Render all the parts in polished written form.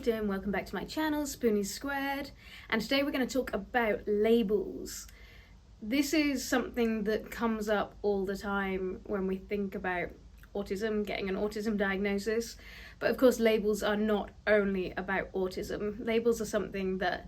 doing? Welcome back to my channel, Spoony Squared, and today we're going to talk about labels. This is something that comes up all the time when we think about autism, getting an autism diagnosis, but of course labels are not only about autism. Labels are something that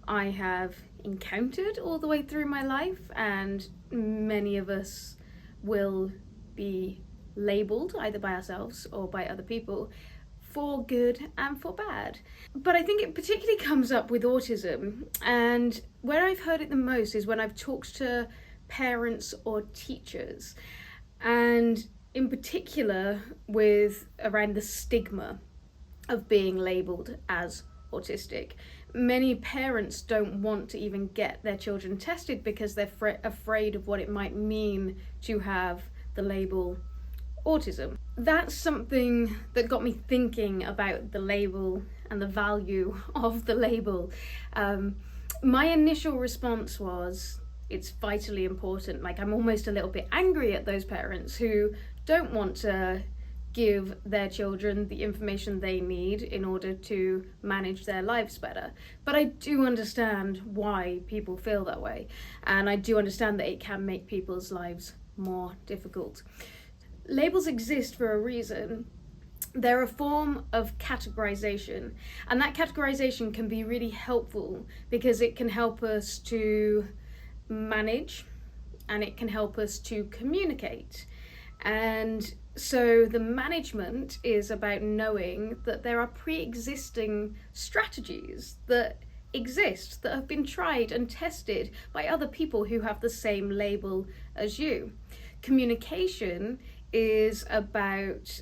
I have encountered all the way through my life, and many of us will be labelled either by ourselves or by other people for good and for bad. But I think it particularly comes up with autism, and where I've heard it the most is when I've talked to parents or teachers, and in particular with around the stigma of being labelled as autistic. Many parents don't want to even get their children tested because they're afraid of what it might mean to have the label autism. That's something that got me thinking about the label and the value of the label. My initial response was, it's vitally important. Like, I'm almost a little bit angry at those parents who don't want to give their children the information they need in order to manage their lives better. But I do understand why people feel that way, and I do understand that it can make people's lives more difficult. Labels exist for a reason. They're a form of categorization, and that categorization can be really helpful because it can help us to manage and it can help us to communicate. And so the management is about knowing that there are pre-existing strategies that exist, that have been tried and tested by other people who have the same label as you. Communication is about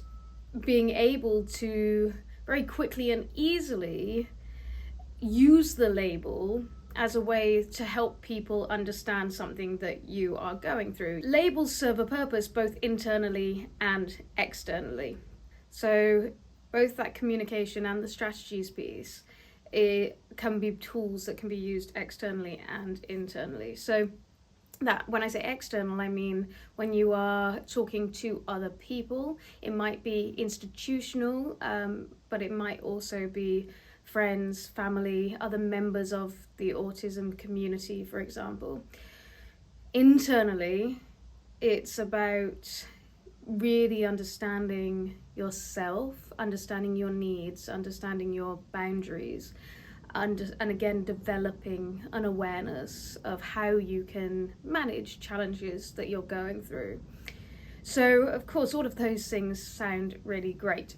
being able to very quickly and easily use the label as a way to help people understand something that you are going through. Labels serve a purpose both internally and externally. So both that communication and the strategies piece, it can be tools that can be used externally and internally. So that when I say external, I mean when you are talking to other people. It might be institutional, but it might also be friends, family, other members of the autism community, for example. Internally, it's about really understanding yourself, understanding your needs, understanding your boundaries, and again developing an awareness of how you can manage challenges that you're going through. So of course all of those things sound really great,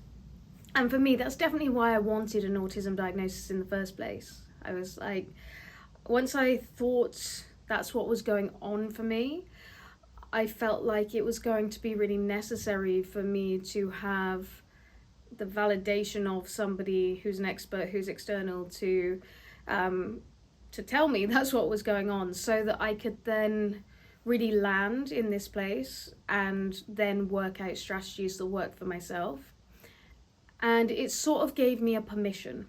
and for me that's definitely why I wanted an autism diagnosis in the first place. I was like, once I thought that's what was going on for me, I felt like it was going to be really necessary for me to have the validation of somebody who's an expert, who's external, to tell me that's what was going on, so that I could then really land in this place and then work out strategies that work for myself. And it sort of gave me a permission.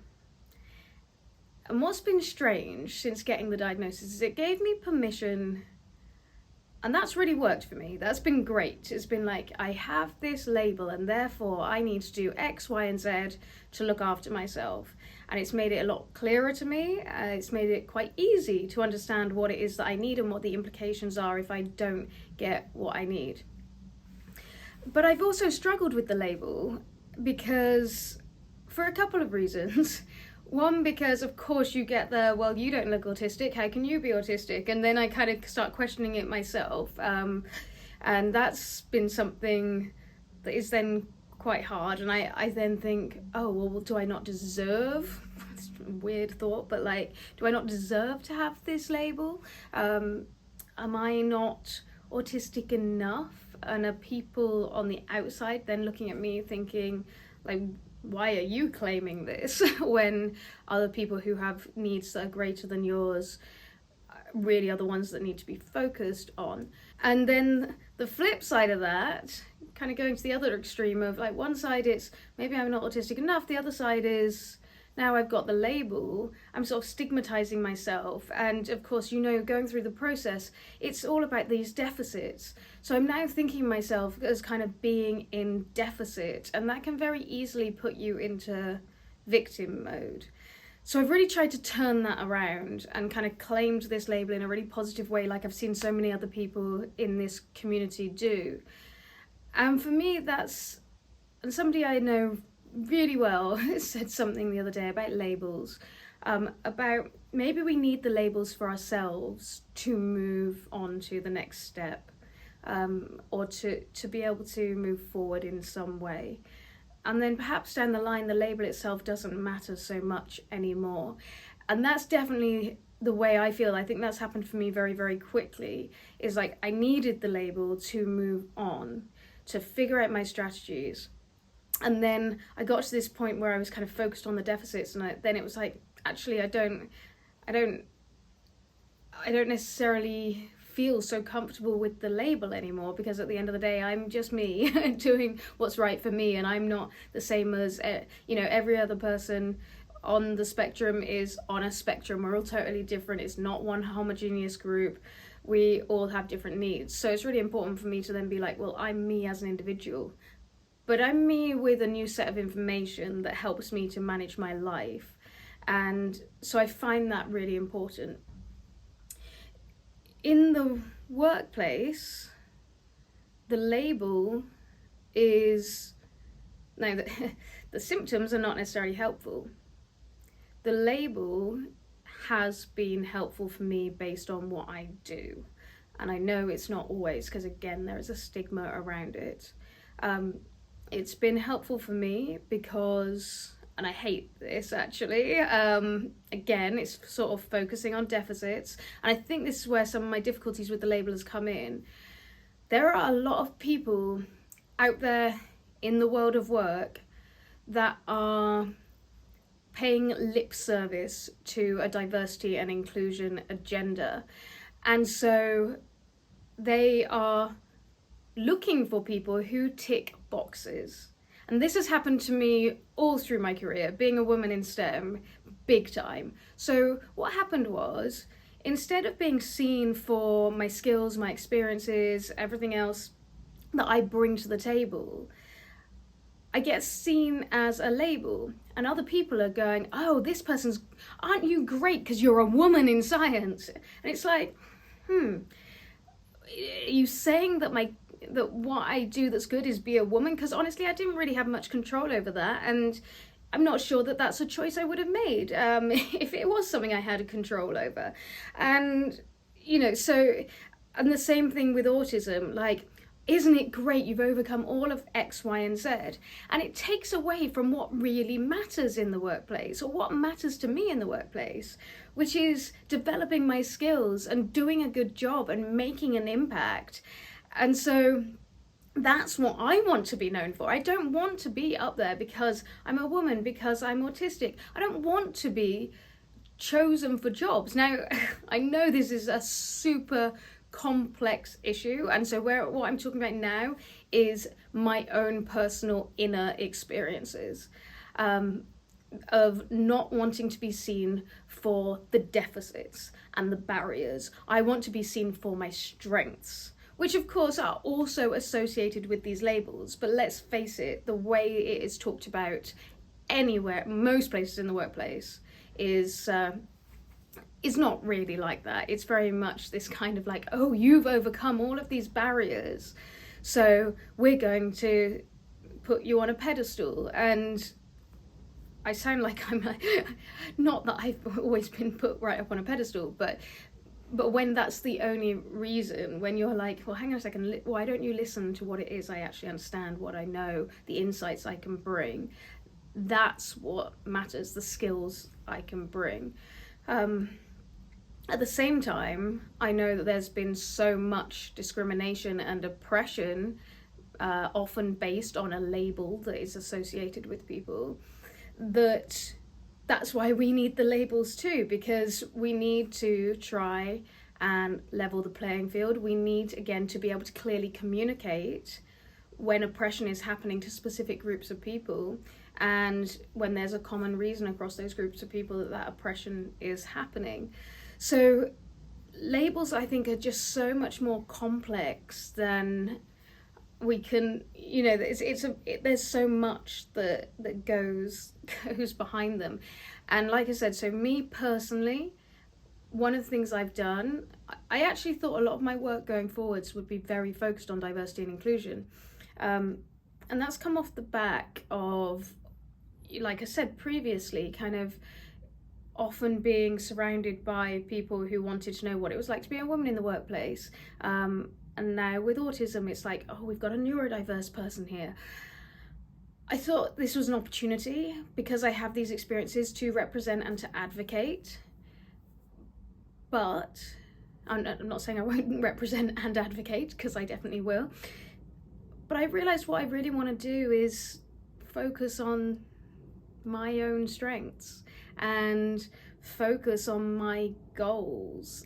And what's been strange since getting the diagnosis is it gave me permission, and that's really worked for me. That's been great. It's been like, I have this label and therefore I need to do X, Y, and Z to look after myself. And it's made it a lot clearer to me. It's made it quite easy to understand what it is that I need and what the implications are if I don't get what I need. But I've also struggled with the label because, for a couple of reasons. One, because of course you get the, well, you don't look autistic, how can you be autistic? And then I kind of start questioning it myself. And that's been something that is then quite hard. And I then think, oh, well, do I not deserve, it's a weird thought, but like, do I not deserve to have this label? Am I not autistic enough? And are people on the outside then looking at me thinking, like, why are you claiming this when other people who have needs that are greater than yours really are the ones that need to be focused on? And then the flip side of that, kind of going to the other extreme of like, one side it's maybe I'm not autistic enough, the other side is now I've got the label, I'm sort of stigmatizing myself. And of course, you know, going through the process, it's all about these deficits. So I'm now thinking of myself as kind of being in deficit, and that can very easily put you into victim mode. So I've really tried to turn that around and kind of claimed this label in a really positive way, like I've seen so many other people in this community do. And for me, and somebody I know really well said something the other day about labels, about maybe we need the labels for ourselves to move on to the next step, or to be able to move forward in some way. And then perhaps down the line, the label itself doesn't matter so much anymore. And that's definitely the way I feel. I think that's happened for me very, very quickly, is like I needed the label to move on, to figure out my strategies. And then I got to this point where I was kind of focused on the deficits, and then it was like, actually, I don't necessarily feel so comfortable with the label anymore, because at the end of the day, I'm just me doing what's right for me, and I'm not the same as every other person on the spectrum is on a spectrum. We're all totally different. It's not one homogeneous group. We all have different needs. So it's really important for me to then be like, well, I'm me as an individual, but I'm me with a new set of information that helps me to manage my life. And so I find that really important. In the workplace, the label is, no, the symptoms are not necessarily helpful. The label has been helpful for me based on what I do. And I know it's not always, because again, there is a stigma around it. It's been helpful for me because, and I hate this actually, again, it's sort of focusing on deficits. And I think this is where some of my difficulties with the label has come in. There are a lot of people out there in the world of work that are paying lip service to a diversity and inclusion agenda. And so they are looking for people who tick boxes. And this has happened to me all through my career, being a woman in STEM, big time. So what happened was, instead of being seen for my skills, my experiences, everything else that I bring to the table, I get seen as a label, and other people are going, oh, this person's, aren't you great because you're a woman in science? And it's like, are you saying that what I do that's good is be a woman? Because honestly, I didn't really have much control over that, and I'm not sure that that's a choice I would have made if it was something I had a control over. And, so, and the same thing with autism, like, isn't it great you've overcome all of X, Y, and Z? And it takes away from what really matters in the workplace, or what matters to me in the workplace, which is developing my skills and doing a good job and making an impact. And so that's what I want to be known for. I don't want to be up there because I'm a woman, because I'm autistic. I don't want to be chosen for jobs. Now, I know this is a super complex issue, and so what I'm talking about now is my own personal inner experiences of not wanting to be seen for the deficits and the barriers. I want to be seen for my strengths, which of course are also associated with these labels. But let's face it, the way it is talked about anywhere, most places in the workplace, is not really like that. It's very much this kind of like, oh, you've overcome all of these barriers, so we're going to put you on a pedestal. And I sound like I'm not that I've always been put right up on a pedestal, but when that's the only reason, when you're like, well, hang on a second, why don't you listen to what it is I actually understand, what I know, the insights I can bring? That's what matters, the skills I can bring. At the same time, I know that there's been so much discrimination and oppression, often based on a label that is associated with people, that's why we need the labels too, because we need to try and level the playing field. We need, again, to be able to clearly communicate when oppression is happening to specific groups of people, and when there's a common reason across those groups of people that oppression is happening. So labels, I think, are just so much more complex than we can, you know, there's so much that goes behind them. And like I said, so me personally, one of the things I've done, I actually thought a lot of my work going forwards would be very focused on diversity and inclusion. And that's come off the back of, like I said previously, kind of often being surrounded by people who wanted to know what it was like to be a woman in the workplace. And now with autism, it's like, oh, we've got a neurodiverse person here. I thought this was an opportunity because I have these experiences to represent and to advocate. But I'm not saying I won't represent and advocate, because I definitely will. But I realised what I really want to do is focus on my own strengths and focus on my goals,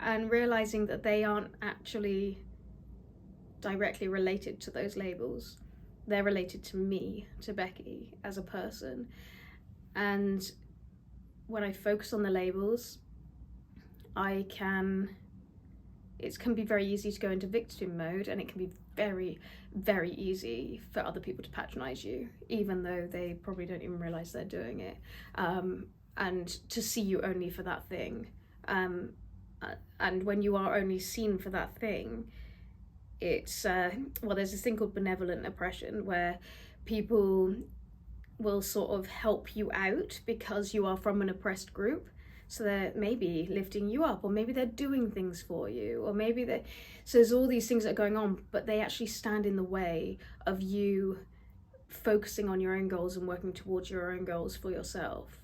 and realising that they aren't actually directly related to those labels. They're related to me, to Becky, as a person. And when I focus on the labels, it can be very easy to go into victim mode, and it can be very, very easy for other people to patronise you, even though they probably don't even realise they're doing it, and to see you only for that thing. And when you are only seen for that thing, it's, there's this thing called benevolent oppression, where people will sort of help you out because you are from an oppressed group. So they're maybe lifting you up, or maybe they're doing things for you, or maybe so there's all these things that are going on, but they actually stand in the way of you focusing on your own goals and working towards your own goals for yourself.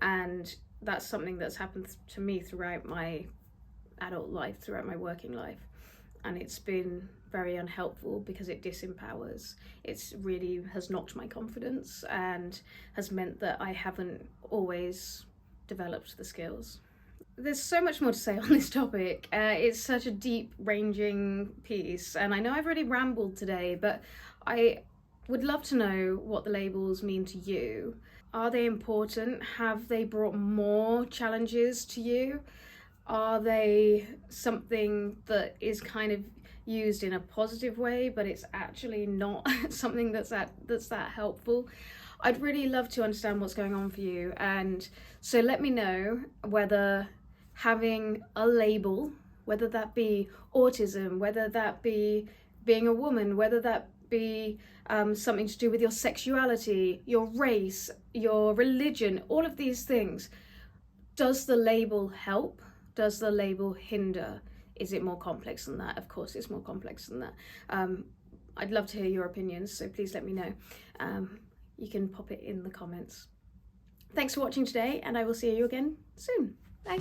And that's something that's happened to me throughout my adult life, throughout my working life. And it's been very unhelpful because it disempowers. It's really has knocked my confidence and has meant that I haven't always developed the skills. There's so much more to say on this topic. It's such a deep ranging piece, and I know I've already rambled today, but I would love to know what the labels mean to you. Are they important? Have they brought more challenges to you? Are they something that is kind of used in a positive way, but it's actually not something that's that helpful? I'd really love to understand what's going on for you, and so let me know whether having a label, whether that be autism, whether that be being a woman, whether that be something to do with your sexuality, your race, your religion, all of these things. Does the label help? Does the label hinder? Is it more complex than that? Of course it's more complex than that. I'd love to hear your opinions, so please let me know. You can pop it in the comments. Thanks for watching today, and I will see you again soon. Bye.